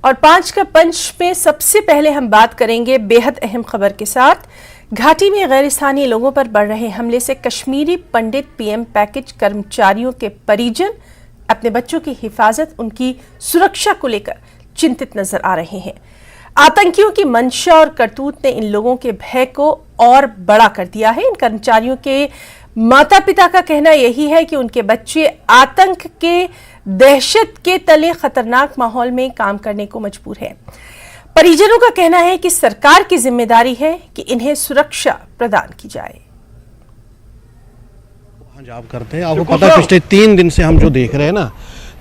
और 5 का पंच में सबसे पहले हम बात करेंगे बेहद अहम खबर के साथ। घाटी में गैर स्थानीय लोगों पर बढ़ रहे हमले से कश्मीरी पंडित पीएम पैकेज कर्मचारियों के परिजन अपने बच्चों की हिफाजत, उनकी सुरक्षा को लेकर चिंतित नजर आ रहे हैं। आतंकियों की मंशा और करतूत ने इन लोगों के भय को और बड़ा कर दिया है। इन कर्मचारियों के माता पिता का कहना यही है कि उनके बच्चे आतंक के दहशत के तले खतरनाक माहौल में काम करने को मजबूर हैं। परिजनों का कहना है कि सरकार की जिम्मेदारी है कि इन्हें सुरक्षा प्रदान की जाए। जॉब करते हैं, आपको पता है पिछले 3 दिन से हम जो देख रहे हैं ना,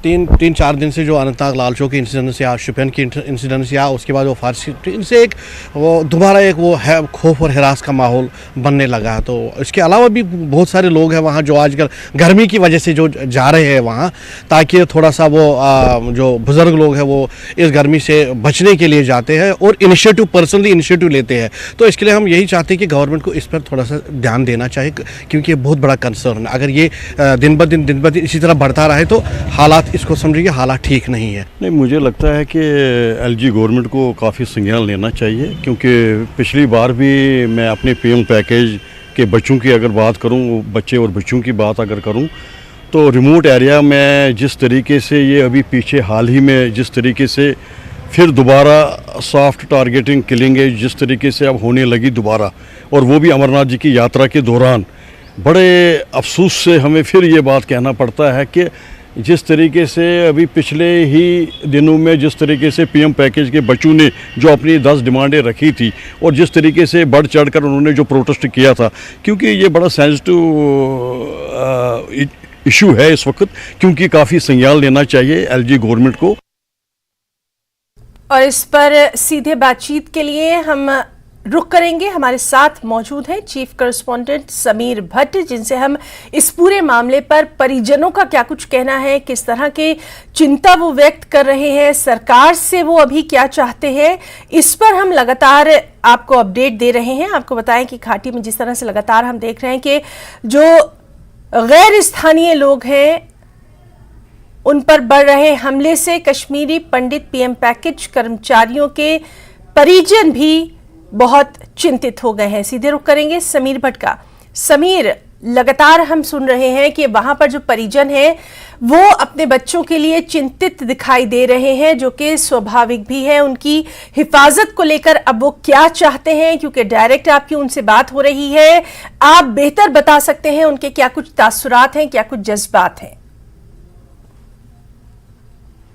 3-4 दिन से जो अनंतनाग लाल चौक के इंसिडेंस या शुपियन की इंसिडेंस या उसके बाद वो फारसी, इनसे एक वो दोबारा एक वो है खौफ और हिरास का माहौल बनने लगा है। तो इसके अलावा भी बहुत सारे लोग हैं वहाँ जो आजकल गर्मी की वजह से जो जा रहे हैं वहाँ, ताकि थोड़ा सा वो जो बुज़ुर्ग लोग हैं वो इस गर्मी से बचने के लिए जाते हैं और पर्सनली इनिशिएटिव लेते हैं। तो इसके लिए हम यही चाहते हैं कि गवर्नमेंट को इस पर थोड़ा सा ध्यान देना चाहिए, क्योंकि ये बहुत बड़ा कंसर्न है। अगर ये दिन ब दिन इसी तरह बढ़ता रहे तो हालात, इसको समझिए, हालात ठीक नहीं है। नहीं, मुझे लगता है कि एलजी गवर्नमेंट को काफ़ी संज्ञान लेना चाहिए, क्योंकि पिछली बार भी मैं अपने पीएम पैकेज के बच्चों की अगर बात करूं, बच्चे और बच्चों की बात अगर करूं, तो रिमोट एरिया में जिस तरीके से ये अभी पीछे हाल ही में जिस तरीके से फिर दोबारा सॉफ्ट टारगेटिंग किलिंग जिस तरीके से अब होने लगी दोबारा, और वो भी अमरनाथ जी की यात्रा के दौरान, बड़े अफसोस से हमें फिर ये बात कहना पड़ता है कि जिस तरीके से अभी पिछले ही दिनों में जिस तरीके से पीएम पैकेज के बच्चों ने जो अपनी 10 डिमांडें रखी थी और जिस तरीके से बढ़ चढ़कर उन्होंने जो प्रोटेस्ट किया था, क्योंकि ये बड़ा सेंसिटिव इशू है इस वक्त, क्योंकि काफ़ी संज्ञान लेना चाहिए एलजी गवर्नमेंट को। और इस पर सीधे बातचीत के लिए हम रुक करेंगे। हमारे साथ मौजूद हैं चीफ करस्पॉन्डेंट समीर भट्ट, जिनसे हम इस पूरे मामले पर परिजनों का क्या कुछ कहना है, किस तरह के चिंता वो व्यक्त कर रहे हैं, सरकार से वो अभी क्या चाहते हैं, इस पर हम लगातार आपको अपडेट दे रहे हैं। आपको बताएं कि घाटी में जिस तरह से लगातार हम देख रहे हैं कि जो गैर स्थानीय लोग हैं उन पर बढ़ रहे हमले से कश्मीरी पंडित पीएम पैकेज कर्मचारियों के परिजन भी बहुत चिंतित हो गए हैं। सीधे रुख करेंगे समीर भट्ट का। समीर, लगातार हम सुन रहे हैं कि वहां पर जो परिजन हैं वो अपने बच्चों के लिए चिंतित दिखाई दे रहे हैं, जो कि स्वाभाविक भी है। उनकी हिफाजत को लेकर अब वो क्या चाहते हैं, क्योंकि डायरेक्ट आपकी उनसे बात हो रही है, आप बेहतर बता सकते हैं उनके क्या कुछ तासुरात हैं, क्या कुछ जज्बात हैं।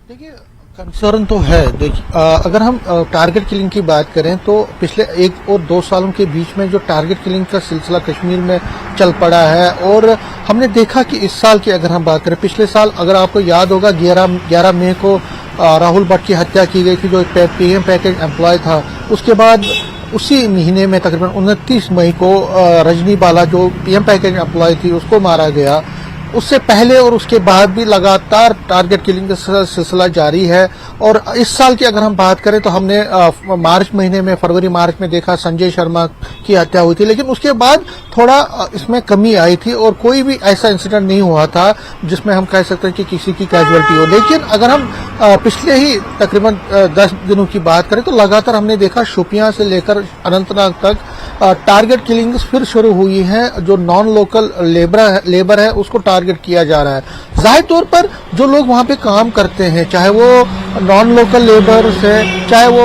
देखिए, कंसर्न तो है। देखिए, अगर हम टारगेट किलिंग की बात करें तो पिछले 1 और 2 सालों के बीच में जो टारगेट किलिंग का सिलसिला कश्मीर में चल पड़ा है, और हमने देखा कि इस साल की अगर हम बात करें, पिछले साल अगर आपको याद होगा 11 मई को राहुल भट्ट की हत्या की गई थी, जो पीएम पैकेज एम्प्लॉय था। उसके बाद उसी महीने में तकरीबन 29 मई को रजनी बाला जो पीएम पैकेज एम्प्लॉय थी उसको मारा गया। उससे पहले और उसके बाद भी लगातार टारगेट किलिंग का सिलसिला जारी है। और इस साल की अगर हम बात करें तो हमने मार्च महीने में, फरवरी मार्च में देखा संजय शर्मा की हत्या हुई थी, लेकिन उसके बाद थोड़ा इसमें कमी आई थी और कोई भी ऐसा इंसिडेंट नहीं हुआ था जिसमें हम कह सकते हैं कि किसी की कैजुअलिटी हो। लेकिन अगर हम पिछले ही तकरीबन 10 दिनों की बात करें तो लगातार हमने देखा शोपियां से लेकर अनंतनाग तक टारगेट किलिंग फिर शुरू हुई है। जो नॉन लोकल लेबर है उसको टारगेट किया जा रहा है। जाहिर तौर पर जो लोग वहां पे काम करते हैं, चाहे वो नॉन लोकल लेबर्स हैं, चाहे वो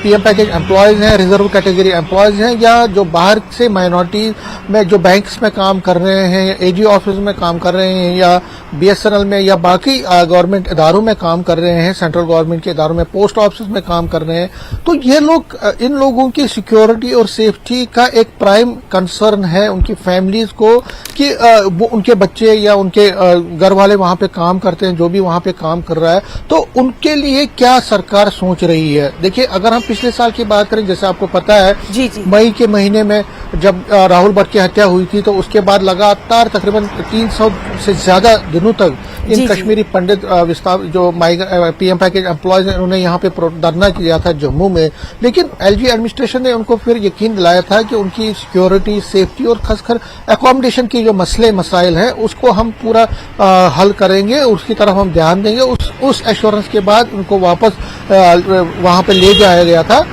पीएम पैकेज एम्प्लॉयज हैं, रिजर्व कैटेगरी एम्प्लॉयज हैं, या जो बाहर से माइनॉरिटी में जो बैंक्स में काम कर रहे हैं, एजी ऑफिस में काम कर रहे हैं, या बीएसएनएल में, या बाकी गवर्नमेंट इदारों में काम कर रहे हैं, सेंट्रल गवर्नमेंट के इदारों में, पोस्ट ऑफिस में काम कर रहे हैं, तो ये लोग, इन लोगों की सिक्योरिटी और सेफ्टी का एक प्राइम कंसर्न है उनकी फैमिलीज को, कि वो उनके बच्चे या उनके घर वाले वहां पे काम करते हैं, जो भी वहां पे काम कर रहा है, तो उनके लिए क्या सरकार सोच रही है। देखिए, अगर हम पिछले साल की बात करें, जैसे आपको पता है जी। मई के महीने में जब राहुल भट्ट की हत्या हुई थी, तो उसके बाद लगातार तकरीबन 300 से ज्यादा दिनों तक इन जी। कश्मीरी पंडित विस्थापित जो पीएम पैकेज एम्प्लॉयज हैं, उन्होंने यहाँ पे धरना किया था जम्मू में, लेकिन एलजी एडमिनिस्ट्रेशन ने उनको फिर यकीन दिलाया था कि उनकी सिक्योरिटी, सेफ्टी और खासकर अकोमोडेशन की जो मसाइल हैं उसको हम पूरा हल करेंगे, उसकी तरफ हम ध्यान देंगे। उस एश्योरेंस के बाद उनको वापस वहां पे ले जाया गया था।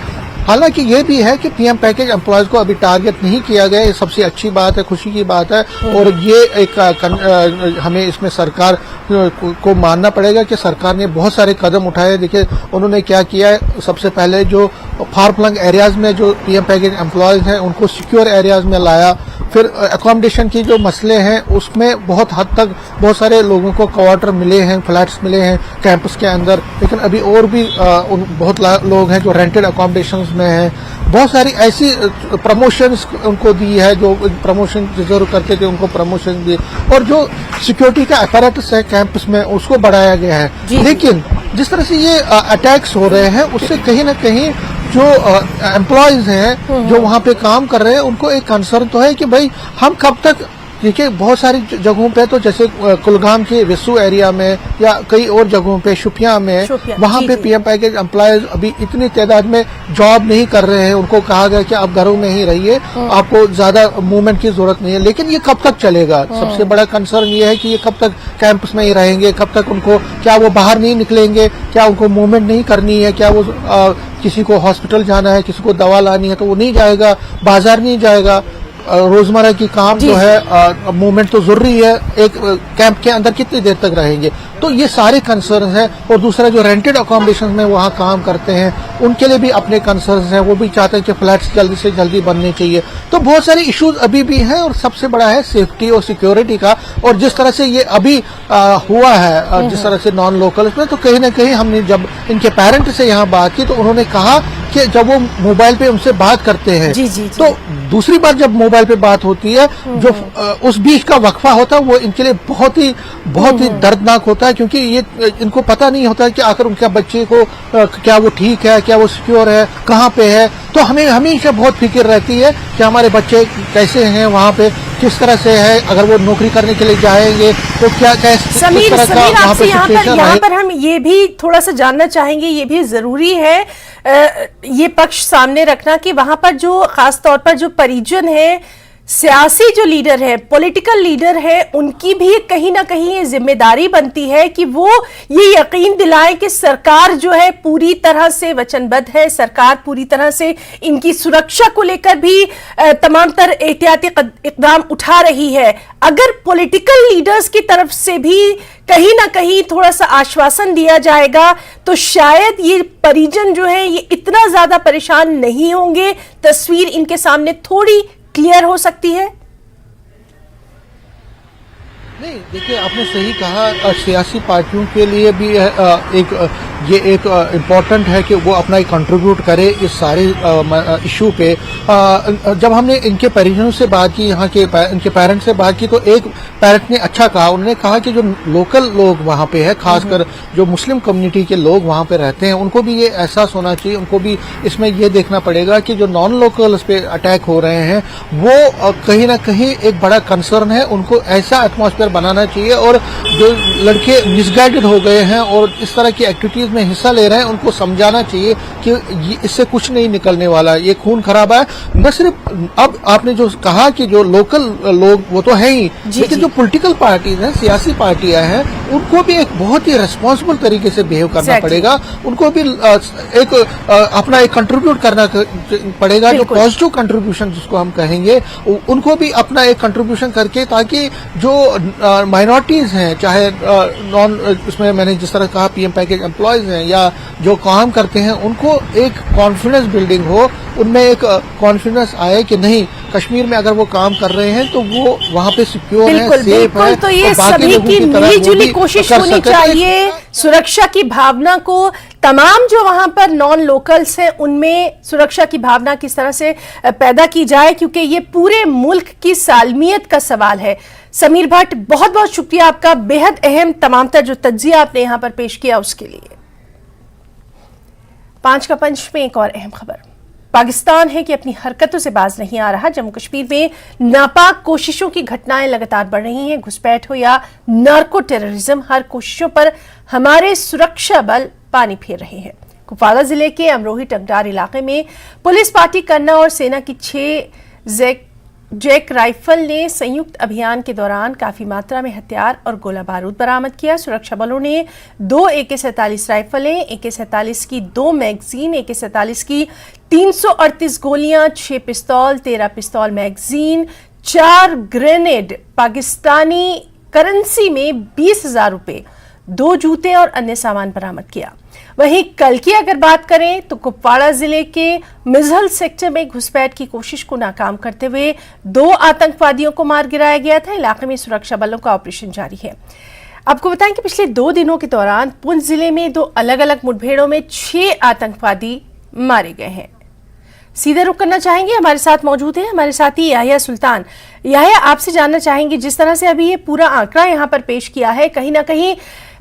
हालांकि ये भी है कि पीएम पैकेज एम्प्लॉयज को अभी टारगेट नहीं किया गया, ये सबसे अच्छी बात है, खुशी की बात है। और ये एक हमें इसमें सरकार को मानना पड़ेगा कि सरकार ने बहुत सारे कदम उठाए। देखिए उन्होंने क्या किया है, सबसे पहले जो फार फ्लंग एरियाज में जो पीएम पैकेज एम्प्लॉयज हैं उनको सिक्योर एरियाज में लाया। फिर अकोमोडेशन की जो मसले हैं उसमें बहुत हद तक बहुत सारे लोगों को क्वार्टर मिले हैं, फ्लैट्स मिले हैं कैंपस के अंदर, लेकिन अभी और भी बहुत लोग हैं जो रेंटेड अकोमोडेशन में हैं। बहुत सारी ऐसी प्रमोशंस उनको दी है, जो प्रमोशन डिजर्व करते थे उनको प्रमोशन दी, और जो सिक्योरिटी का अपैरेटस है कैंपस में उसको बढ़ाया गया है। लेकिन जिस तरह से ये अटैक्स हो रहे हैं उससे कहीं ना कहीं जो एम्प्लॉयज हैं जो वहां पे काम कर रहे हैं उनको एक कंसर्न तो है कि भाई हम कब तक, देखिए बहुत सारी जगहों पे तो जैसे कुलगाम के विसू एरिया में या कई और जगहों पे शुपिया में वहां पे पीएम पैकेज एम्प्लॉयज अभी इतनी तादाद में जॉब नहीं कर रहे हैं। उनको कहा गया कि आप घरों में ही रहिए, आपको ज्यादा मूवमेंट की जरूरत नहीं है। लेकिन ये कब तक चलेगा? सबसे बड़ा कंसर्न ये है कि ये कब तक कैंपस में ही रहेंगे, कब तक उनको, क्या वो बाहर नहीं निकलेंगे, क्या उनको मूवमेंट नहीं करनी है, क्या वो किसी को हॉस्पिटल जाना है, किसी को दवा लानी है तो वो नहीं जाएगा, बाजार नहीं जाएगा, रोजमर्रा की काम जो है मूवमेंट तो जरूरी है, एक कैंप के अंदर कितनी देर तक रहेंगे? तो ये सारे कंसर्न हैं। और दूसरा जो रेंटेड अकोमोडेशन में वहाँ काम करते हैं उनके लिए भी अपने कंसर्न हैं, वो भी चाहते हैं कि फ्लैट्स जल्दी से जल्दी बनने चाहिए। तो बहुत सारे इश्यूज अभी भी हैं और सबसे बड़ा है सेफ्टी और सिक्योरिटी का। और जिस तरह से ये अभी हुआ है, जिस तरह से नॉन लोकल्स में, तो कहीं ना कहीं हमने जब इनके पेरेंट से यहाँ बात की तो उन्होंने कहा कि जब वो मोबाइल पे उनसे बात करते हैं तो दूसरी बार जब मोबाइल पे बात होती है, जो उस बीच का वक्फा होता है वो इनके लिए बहुत ही दर्दनाक होता है, क्योंकि ये इनको पता नहीं होता कि आखिर उनके बच्चे को क्या वो ठीक है, क्या वो सिक्योर है, कहाँ पे है। तो हमें हमेशा बहुत फिक्र रहती है कि हमारे बच्चे कैसे हैं, वहाँ पे किस तरह से है, अगर वो नौकरी करने के लिए जाएंगे तो क्या कैसे समीर आपसे यहाँ पर हम ये भी थोड़ा सा जानना चाहेंगे, ये भी जरूरी है ये पक्ष सामने रखना कि वहां पर जो खास तौर पर जो परिजन है, सियासी जो लीडर है, पॉलिटिकल लीडर है, उनकी भी कहीं ना कहीं ये जिम्मेदारी बनती है कि वो ये यकीन दिलाएं कि सरकार जो है पूरी तरह से वचनबद्ध है, सरकार पूरी तरह से इनकी सुरक्षा को लेकर भी तमाम तर एहतियाती इकदाम उठा रही है। अगर पॉलिटिकल लीडर्स की तरफ से भी कहीं ना कहीं थोड़ा सा आश्वासन दिया जाएगा तो शायद ये परिजन जो है ये इतना ज्यादा परेशान नहीं होंगे, तस्वीर इनके सामने थोड़ी क्लियर हो सकती है। नहीं, देखिए आपने सही कहा, सियासी पार्टियों के लिए भी ये एक इम्पोर्टेंट है कि वो अपना कंट्रीब्यूट करे इस सारे इशू पे। जब हमने इनके परिजनों से बात की, यहाँ के इनके पेरेंट्स से बात की, तो एक पेरेंट ने अच्छा कहा, उन्होंने कहा कि जो लोकल लोग वहाँ पे है, खासकर जो मुस्लिम कम्युनिटी के लोग वहाँ पे रहते हैं, उनको भी ये एहसास होना चाहिए, उनको भी इसमें ये देखना पड़ेगा कि जो नॉन लोकल्स पे अटैक हो रहे हैं वो कहीं ना कहीं एक बड़ा कंसर्न है। उनको ऐसा एटमॉस्फेयर बनाना चाहिए, और जो लड़के मिसगाइडेड हो गए हैं और इस तरह की एक्टिविटीज में हिस्सा ले रहे हैं उनको समझाना चाहिए कि इससे कुछ नहीं निकलने वाला, ये खून खराबा है। न सिर्फ अब आपने जो कहा कि जो लोकल लोग वो तो है ही, लेकिन जो पॉलिटिकल पार्टीज हैं, सियासी पार्टियां हैं, उनको भी एक बहुत ही रिस्पॉन्सिबल तरीके से बिहेव करना पड़ेगा। उनको भी एक अपना एक कंट्रीब्यूट करना पड़ेगा, जो पॉजिटिव कंट्रीब्यूशन जिसको हम कहेंगे, उनको भी अपना एक कंट्रीब्यूशन करके, ताकि जो माइनॉरिटीज हैं, चाहे नॉन, उसमें मैंने जिस तरह कहा पीएम पैकेज एम्प्लॉयज हैं या जो काम करते हैं, उनको एक कॉन्फिडेंस बिल्डिंग हो, उनमें एक कॉन्फिडेंस आए कि नहीं, कश्मीर में अगर वो काम कर रहे हैं तो वो वहाँ पे सिक्योर है, सेफ है। तो ये सभी की मिलीजुली कोशिश होनी चाहिए, सुरक्षा की भावना को, तमाम जो वहां पर नॉन लोकल्स हैं उनमें सुरक्षा की भावना किस तरह से पैदा की जाए, क्योंकि ये पूरे मुल्क की सालमियत का सवाल है। समीर भट्ट, बहुत बहुत शुक्रिया आपका, बेहद अहम तमाम तर जो तज्जिया आपने यहां पर पेश किया उसके लिए। 5 का पंच में एक और अहम खबर। पाकिस्तान है कि अपनी हरकतों से बाज नहीं आ रहा। जम्मू कश्मीर में नापाक कोशिशों की घटनाएं लगातार बढ़ रही हैं। घुसपैठ हो या नार्को टेररिज्म, हर कोशिशों पर हमारे सुरक्षा बल पानी फेर रहे हैं। कुपवाड़ा जिले के अमरोही टंगडार इलाके में पुलिस पार्टी करना और सेना की 6 जैक राइफल ने संयुक्त अभियान के दौरान काफी मात्रा में हथियार और गोला बारूद बरामद किया। सुरक्षा बलों ने 2 AK-47 राइफलें, AK-47 की 2 मैगजीन, AK-47 की 338 गोलियां, 6 पिस्तौल, 13 पिस्तौल मैगजीन, 4 ग्रेनेड, पाकिस्तानी करेंसी में 20,000 रुपए, 2 जूते और अन्य सामान बरामद किया। वहीं कल की अगर बात करें तो कुपवाड़ा जिले के मिजहल सेक्टर में घुसपैठ की कोशिश को नाकाम करते हुए 2 आतंकवादियों को मार गिराया गया था। इलाके में सुरक्षा बलों का ऑपरेशन जारी है। आपको बताएं कि पिछले 2 दिनों के दौरान पुंछ जिले में 2 अलग अलग मुठभेड़ों में 6 आतंकवादी मारे गए हैं। सीधे रुक करना चाहेंगे, हमारे साथ मौजूद है हमारे साथी याहिया सुल्तान। याहिया, आपसे जानना चाहेंगे, जिस तरह से अभी ये पूरा आंकड़ा यहां पर पेश किया है, कहीं ना कहीं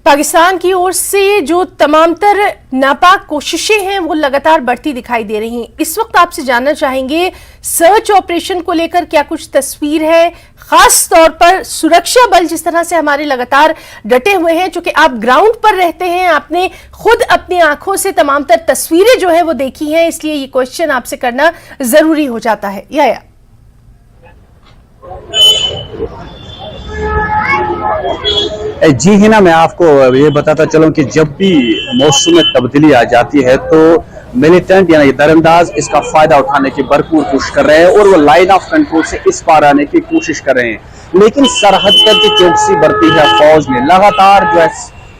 पाकिस्तान की ओर से जो तमामतर नापाक कोशिशें हैं वो लगातार बढ़ती दिखाई दे रही हैं। इस वक्त आपसे जानना चाहेंगे, सर्च ऑपरेशन को लेकर क्या कुछ तस्वीर है, खास तौर पर सुरक्षा बल जिस तरह से हमारे लगातार डटे हुए हैं, चूंकि आप ग्राउंड पर रहते हैं, आपने खुद अपनी आंखों से तमामतर तस्वीरें जो है वो देखी हैं, इसलिए ये क्वेश्चन आपसे करना जरूरी हो जाता है। याहिया, जी ही ना, मैं आपको ये बताता चलूं कि जब भी मौसम में तब्दीली आ जाती है तो मिलिटेंट यानी दरअंदाज इसका फायदा उठाने की भरपूर कोशिश कर रहे हैं और वो लाइन ऑफ कंट्रोल से इस पार आने की कोशिश कर रहे हैं। लेकिन सरहद पर जो चौकसी बरती है फौज ने, लगातार जो है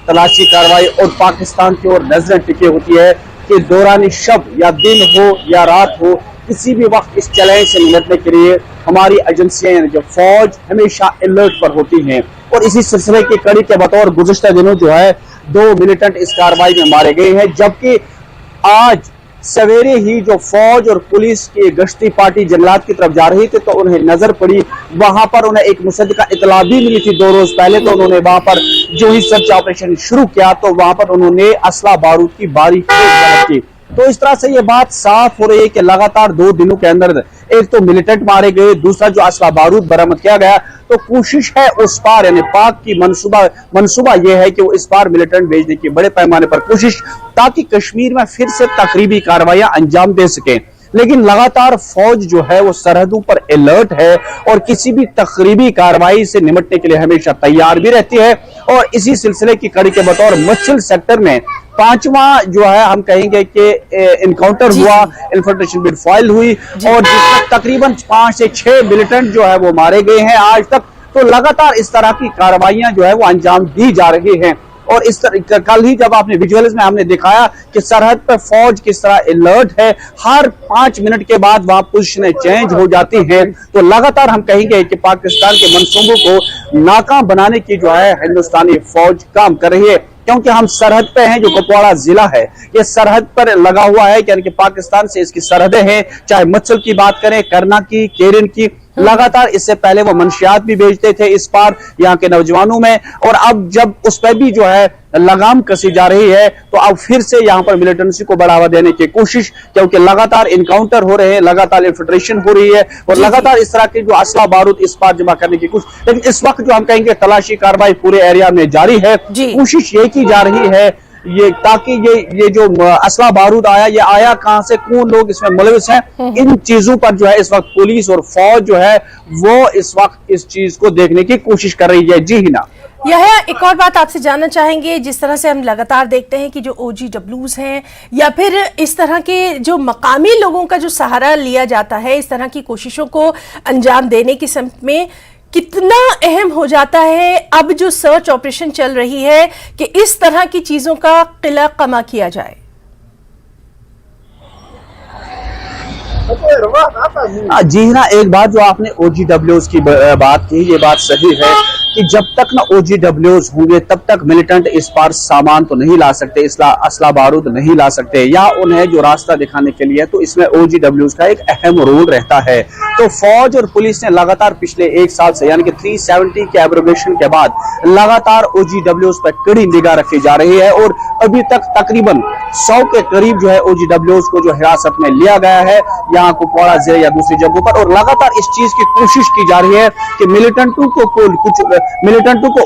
तलाशी कार्रवाई और पाकिस्तान की ओर नजरें टिकी होती है कि दौरान शब या दिन हो या रात हो, किसी भी वक्त इस चैलेंज से निपटने के लिए हमारी एजेंसियां यानी जो फौज हमेशा अलर्ट पर होती हैं। और इसी सिलसिले की कड़ी के बतौर गुज़िश्ता दिनों जो है 2 मिलिटेंट इस कार्रवाई में मारे गए हैं, जबकि आज सवेरे ही जो फौज और पुलिस की गश्ती पार्टी जंगलात की तरफ जा रही थी तो उन्हें नजर पड़ी, वहां पर उन्हें एक मुसद्दका इतला भी मिली थी 2 रोज पहले। तो उन्होंने वहां पर जो ही सर्च ऑपरेशन शुरू किया तो वहां पर उन्होंने असला बारूद की बारी की। तो इस तरह से ये बात साफ हो रही है कि लगातार 2 दिनों के अंदर एक तो मिलिटेंट मारे गए, दूसरा जो असला बारूद बरामद किया गया। तो कोशिश है उस पार यानी पाक की मंसूबा यह है कि वो इस पार मिलिटेंट भेजने की बड़े पैमाने पर कोशिश, ताकि कश्मीर में फिर से तकरीबी कार्रवाइयां अंजाम दे सकें। लेकिन लगातार फौज जो है वो सरहदों पर अलर्ट है और किसी भी तकरीबी कार्रवाई से निपटने के लिए हमेशा तैयार भी रहती है। और इसी सिलसिले की कड़ी के बतौर मच्छल सेक्टर में 5वां जो है हम कहेंगे कि इनकाउंटर हुआ, इन्फिल्ट्रेशन बिड फाइल हुई और जिसमें तकरीबन 5 से 6 मिलिटेंट जो है वो मारे गए हैं आज तक। तो लगातार इस तरह की कार्रवाइयां जो है वो अंजाम दी जा रही हैं। और इस तरह कल ही जब आपने विजुअल्स में हमने दिखाया कि सरहद पर फौज किस तरह अलर्ट है, हर 5 मिनट के बाद वहां पोजीशनें चेंज हो जाती हैं। तो लगातार हम कहेंगे कि पाकिस्तान के मंसूबों को नाकाम बनाने की जो है हिंदुस्तानी फौज काम कर रही है, क्योंकि हम सरहद पे हैं। जो कुपवाड़ा जिला है ये सरहद पर लगा हुआ है, यानी कि पाकिस्तान से इसकी सरहदें हैं। चाहे मच्छल की बात करें, करना की, केरन की, लगातार इससे पहले वो मंशियात भी बेचते थे इस पार यहाँ के नौजवानों में। और अब जब उस पर भी जो है लगाम कसी जा रही है तो अब फिर से यहाँ पर मिलिटेंसी को बढ़ावा देने की कोशिश, क्योंकि लगातार इनकाउंटर हो रहे हैं, लगातार इन्फिल्ट्रेशन हो रही है और लगातार इस तरह के जो असला बारूद इस पार जमा करने की कोशिश। लेकिन इस वक्त जो हम कहेंगे तलाशी कार्रवाई पूरे एरिया में जारी है। कोशिश ये की जा रही है ये ताकि ये जो असला बारूद आया, ये आया कहां से, कौन लोग इसमें मुलविस हैं, इन चीजों पर जो है इस वक्त पुलिस और फौज जो है वो इस वक्त इस चीज को देखने की कोशिश कर रही है। जी हिना, यह एक और बात आपसे जानना चाहेंगे, जिस तरह से हम लगातार देखते हैं कि जो OGWs हैं या फिर इस तरह के जो मकामी लोगों का जो सहारा लिया जाता है इस तरह की कोशिशों को अंजाम देने की समत में, कितना अहम हो जाता है अब जो सर्च ऑपरेशन चल रही है कि इस तरह की चीजों का किला कमा किया जाए। जी ना, एक बात जो आपने OGWs की बात की, ये बात सही है कि जब तक ना OGWs होंगे तब तक मिलिटेंट इस पार सामान तो नहीं ला सकते, असला बारूद नहीं ला सकते, या उन्हें जो रास्ता दिखाने के लिए, तो इसमें OGWs का एक अहम रोल रहता है। तो फौज और पुलिस ने लगातार पिछले एक साल से यानी कि 370 के एब्रोगेशन के बाद लगातार OGWs पर कड़ी निगाह रखी जा रही है और अभी तक तकरीबन 100 के करीब जो है OGWs को जो हिरासत में लिया गया है यहाँ कुपवाड़ा जिले या दूसरी जगहों पर, और लगातार इस चीज की कोशिश की जा रही है कि मिलिटेंटों को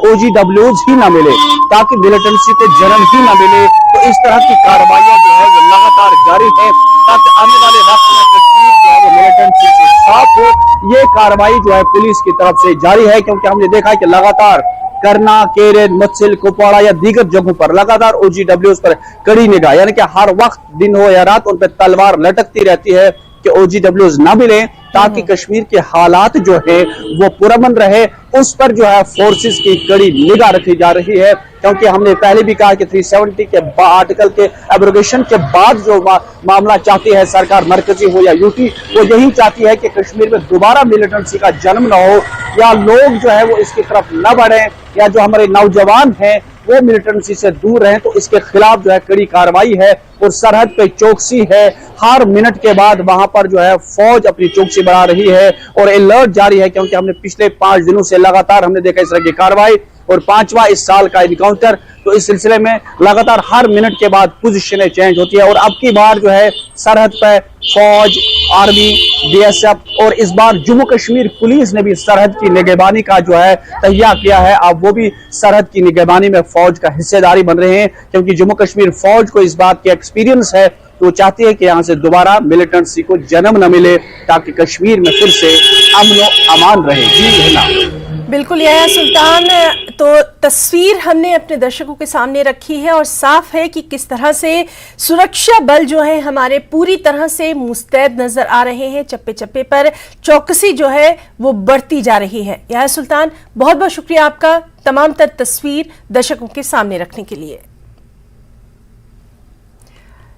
OGWs ही ना मिले, ताकि मिलिटेंसी को जन्म ही ना मिले। तो इस तरह की कार्रवाइयां जो है वो लगातार जारी है, ताकि आने वाले वक्त में कश्मीर जो है वो मिलिटेंसी से साफ हो। ये कार्रवाई जो है पुलिस की तरफ से जारी है, क्योंकि हमने देखा है कि लगातार करना, केरन, मत्सिल, कुपवाड़ा या दीगर जगहों पर लगातार OGWs पर कड़ी निगाह, यानी कि हर वक्त दिन हो या रात उन पर तलवार लटकती रहती है कि OGWs ना मिले, ताकि कश्मीर के हालात जो है वो पुरअमन रहे। उस पर जो है फोर्सेस की कड़ी निगाह रखी जा रही है, क्योंकि हमने पहले भी कहा कि 370 के आर्टिकल के एब्रोगेशन के बाद जो मामला चाहती है सरकार, मरकजी हो या यूटी, वो यही चाहती है कि कश्मीर में दोबारा मिलिटेंसी का जन्म न हो, या लोग जो है वो इसकी तरफ न बढ़े, या जो हमारे नौजवान हैं वो मिलिटेंसी से दूर रहें। तो इसके खिलाफ जो है कड़ी कार्रवाई है और सरहद पे चौकसी है। हर मिनट के बाद वहां पर जो है फौज अपनी चौकसी बढ़ा रही है और अलर्ट जारी है, क्योंकि हमने पिछले 5 दिनों से लगातार हमने देखा इस तरह की कार्रवाई, और 5वां इस साल का इनकाउंटर। तो इस सिलसिले में लगातार हर मिनट के बाद पोजीशनें चेंज होती है, और अब की बार जो है सरहद पर फौज, आर्मी, BSF और इस बार जम्मू कश्मीर पुलिस ने भी सरहद की निगरानी का जो है तैयार किया है। अब वो भी सरहद की निगरानी में फौज का हिस्सेदारी बन रहे हैं, क्योंकि जम्मू कश्मीर फौज को इस बात की एक्सपीरियंस है, तो चाहती है कि यहाँ से दोबारा मिलिटेंसी को जन्म न मिले, ताकि कश्मीर में फिर से अमन और अमान रहे। जी है ना। बिल्कुल याया सुल्तान, तो तस्वीर हमने अपने दर्शकों के सामने रखी है और साफ है कि किस तरह से सुरक्षा बल जो है हमारे पूरी तरह से मुस्तैद नजर आ रहे हैं। चप्पे चप्पे पर चौकसी जो है वो बढ़ती जा रही है। याया सुल्तान, बहुत बहुत शुक्रिया आपका तमाम तर तस्वीर दर्शकों के सामने रखने के लिए।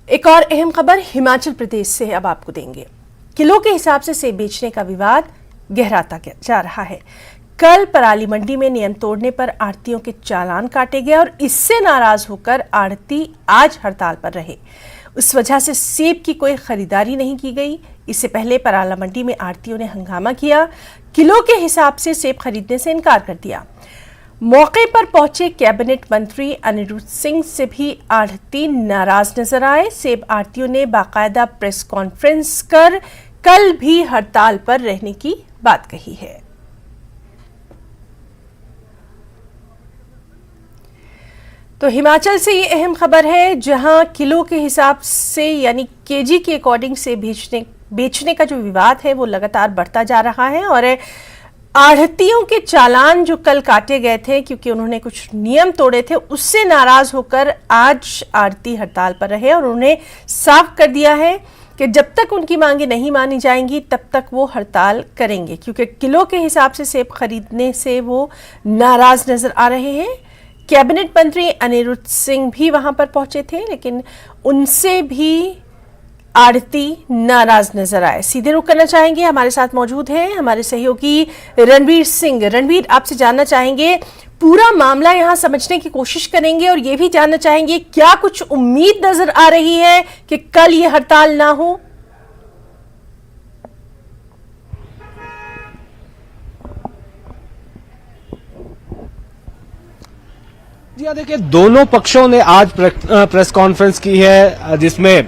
एक और अहम खबर हिमाचल प्रदेश से अब आपको देंगे। किलो के हिसाब से सेब बेचने का विवाद गहराता जा रहा है। कल पराली मंडी में नियम तोड़ने पर आढ़तियों के चालान काटे गए और इससे नाराज होकर आढ़ती आज हड़ताल पर रहे। उस वजह से सेब की कोई खरीदारी नहीं की गई। इससे पहले पराला मंडी में आढ़तियों ने हंगामा किया, किलो के हिसाब से सेब खरीदने से इनकार कर दिया। मौके पर पहुंचे कैबिनेट मंत्री अनिरुद्ध सिंह से भी आढ़ती नाराज नजर आए। सेब आढ़तियों ने बाकायदा प्रेस कॉन्फ्रेंस कर कल भी हड़ताल पर रहने की बात कही है। तो हिमाचल से ये अहम खबर है, जहां किलो के हिसाब से यानी केजी के अकॉर्डिंग से बेचने का जो विवाद है वो लगातार बढ़ता जा रहा है। और आढ़तियों के चालान जो कल काटे गए थे क्योंकि उन्होंने कुछ नियम तोड़े थे, उससे नाराज होकर आज आढ़ती हड़ताल पर रहे और उन्होंने साफ कर दिया है कि जब तक उनकी मांगे नहीं मानी जाएंगी तब तक वो हड़ताल करेंगे, क्योंकि किलो के हिसाब से सेब खरीदने से वो नाराज नजर आ रहे हैं। कैबिनेट मंत्री अनिरुद्ध सिंह भी वहां पर पहुंचे थे, लेकिन उनसे भी आढ़ती नाराज नजर आए। सीधे रुख करना चाहेंगे, हमारे साथ मौजूद हैं हमारे सहयोगी रणवीर सिंह। रणवीर, आपसे जानना चाहेंगे, पूरा मामला यहां समझने की कोशिश करेंगे और ये भी जानना चाहेंगे क्या कुछ उम्मीद नजर आ रही है कि कल ये हड़ताल ना हो। जी हाँ, देखिए दोनों पक्षों ने आज प्रेस कॉन्फ्रेंस की है, जिसमें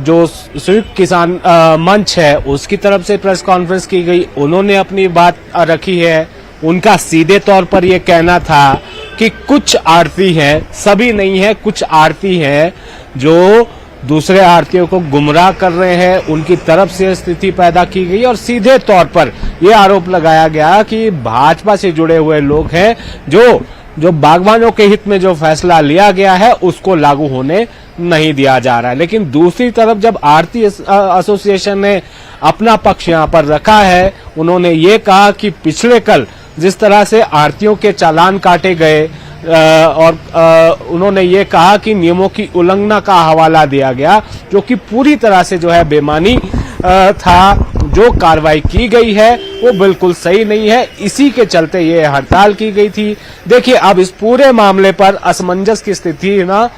जो संयुक्त किसान मंच है उसकी तरफ से प्रेस कॉन्फ्रेंस की गई। उन्होंने अपनी बात रखी है। उनका सीधे तौर पर यह कहना था कि कुछ आढ़ती हैं, सभी नहीं है, कुछ आढ़ती हैं जो दूसरे आढ़तियों को गुमराह कर रहे हैं, उनकी तरफ से स्थिति पैदा की गई। और सीधे तौर पर यह आरोप लगाया गया कि भाजपा से जुड़े हुए लोग हैं, जो बागवानों के हित में जो फैसला लिया गया है उसको लागू होने नहीं दिया जा रहा है। लेकिन दूसरी तरफ जब आढ़ती एसोसिएशन ने अपना पक्ष यहां पर रखा है, उन्होंने ये कहा कि पिछले कल जिस तरह से आढ़तियों के चालान काटे गए और उन्होंने ये कहा कि नियमों की उल्लंघना का हवाला दिया गया, जो कि पूरी तरह से जो है बेमानी था। जो कार्रवाई की गई है वो बिल्कुल सही नहीं है, इसी के चलते ये हड़ताल की गई थी। देखिए अब इस पूरे मामले पर असमंजस की स्थिति ना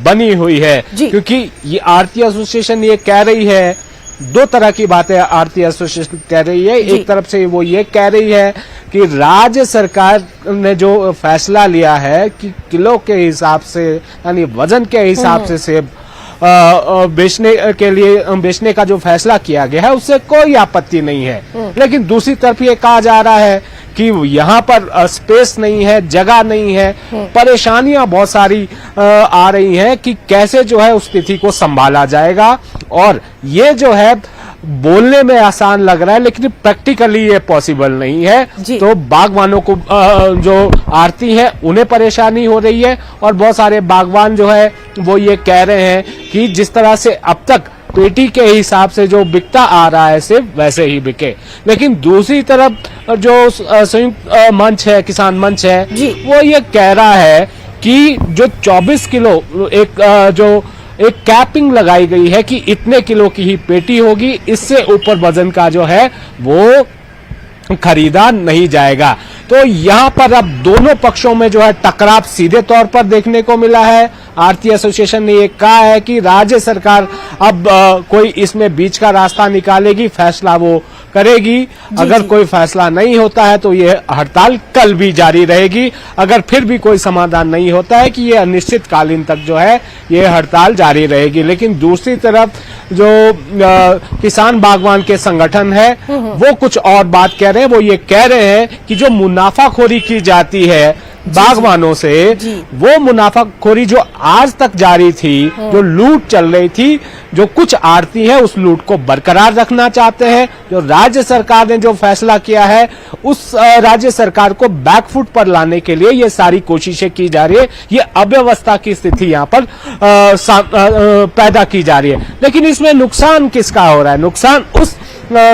बनी हुई है, क्योंकि ये आरती एसोसिएशन ये कह रही है, दो तरह की बातें आरती एसोसिएशन कह रही है। एक तरफ से वो ये कह रही है कि राज्य सरकार ने जो फैसला लिया है कि किलो के हिसाब से यानी वजन के हिसाब से सेब बेचने का जो फैसला किया गया है उससे कोई आपत्ति नहीं है, लेकिन दूसरी तरफ ये कहा जा रहा है कि यहाँ पर स्पेस नहीं है, जगह नहीं है, परेशानियां बहुत सारी आ रही हैं कि कैसे जो है उस तिथि को संभाला जाएगा। और ये जो है बोलने में आसान लग रहा है लेकिन प्रैक्टिकली ये पॉसिबल नहीं है। तो बागवानों को जो आरती है उन्हें परेशानी हो रही है और बहुत सारे बागवान जो है वो ये कह रहे हैं कि जिस तरह से अब तक पेटी के हिसाब से जो बिकता आ रहा है सिर्फ वैसे ही बिके। लेकिन दूसरी तरफ जो संयुक्त मंच है, किसान मंच है, वो ये कह रहा है कि जो 24 किलो एक कैपिंग लगाई गई है कि इतने किलो की ही पेटी होगी, इससे ऊपर वजन का जो है वो खरीदा नहीं जाएगा। तो यहाँ पर अब दोनों पक्षों में जो है टकराव सीधे तौर पर देखने को मिला है। आरती एसोसिएशन ने ये कहा है कि राज्य सरकार अब कोई इसमें बीच का रास्ता निकालेगी, फैसला वो करेगी। अगर कोई फैसला नहीं होता है तो ये हड़ताल कल भी जारी रहेगी। अगर फिर भी कोई समाधान नहीं होता है कि ये अनिश्चितकालीन तक जो है ये हड़ताल जारी रहेगी। लेकिन दूसरी तरफ जो किसान बागवान के संगठन है वो कुछ और बात कह रहे हैं। वो ये कह रहे हैं कि जो मुनाफाखोरी की जाती है बागवानों से, वो मुनाफाखोरी जो आज तक जारी थी, जो लूट चल रही थी, जो कुछ आड़ती है उस लूट को बरकरार रखना चाहते हैं। जो राज्य सरकार ने जो फैसला किया है उस राज्य सरकार को बैकफुट पर लाने के लिए ये सारी कोशिशें की जा रही है। ये अव्यवस्था की स्थिति यहाँ पर पैदा की जा रही है। लेकिन इसमें नुकसान किसका हो रहा है? नुकसान उस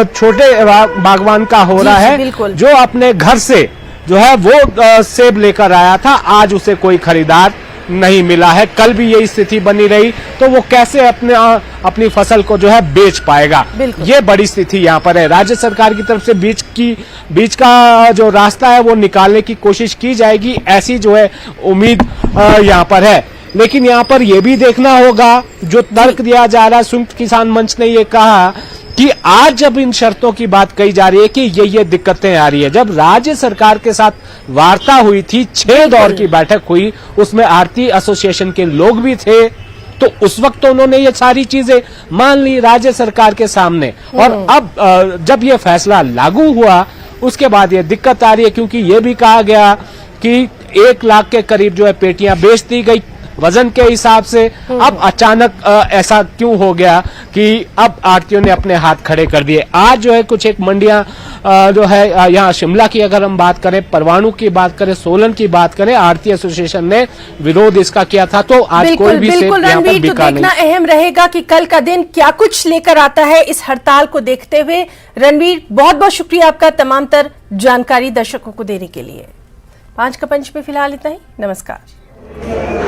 छोटे बागवान का हो रहा है जो अपने घर से जो है वो सेब लेकर आया था, आज उसे कोई खरीदार नहीं मिला है। कल भी यही स्थिति बनी रही तो वो कैसे अपनी फसल को जो है बेच पाएगा? ये बड़ी स्थिति यहाँ पर है। राज्य सरकार की तरफ से बीच का जो रास्ता है वो निकालने की कोशिश की जाएगी, ऐसी जो है उम्मीद यहाँ पर है। लेकिन यहाँ पर यह भी देखना होगा, जो तर्क दिया जा रहा है, संयुक्त किसान मंच ने ये कहा कि आज जब इन शर्तों की बात कही जा रही है कि ये दिक्कतें आ रही है, जब राज्य सरकार के साथ वार्ता हुई थी, 6 दौर की बैठक हुई, उसमें आरती एसोसिएशन के लोग भी थे, तो उस वक्त तो उन्होंने ये सारी चीजें मान ली राज्य सरकार के सामने। और अब जब ये फैसला लागू हुआ उसके बाद ये दिक्कत आ रही है, क्योंकि ये भी कहा गया कि 1 लाख के करीब जो है पेटियां बेच दी गई वजन के हिसाब से। अब अचानक ऐसा क्यों हो गया कि अब आड़तियों ने अपने हाथ खड़े कर दिए? आज जो है कुछ एक मंडियां जो है यहाँ शिमला की अगर हम बात करें, परवाणु की बात करें, सोलन की बात करें, आड़ती एसोसिएशन ने विरोध इसका किया था। तो आज कोई भी सेब यहाँ पर बिका नहीं। देखना अहम रहेगा कि कल का दिन क्या कुछ लेकर आता है इस हड़ताल को देखते हुए। रणवीर, बहुत बहुत शुक्रिया आपका तमाम तर जानकारी दर्शकों को देने के लिए। 5 का पंच में फिलहाल इतना ही। नमस्कार।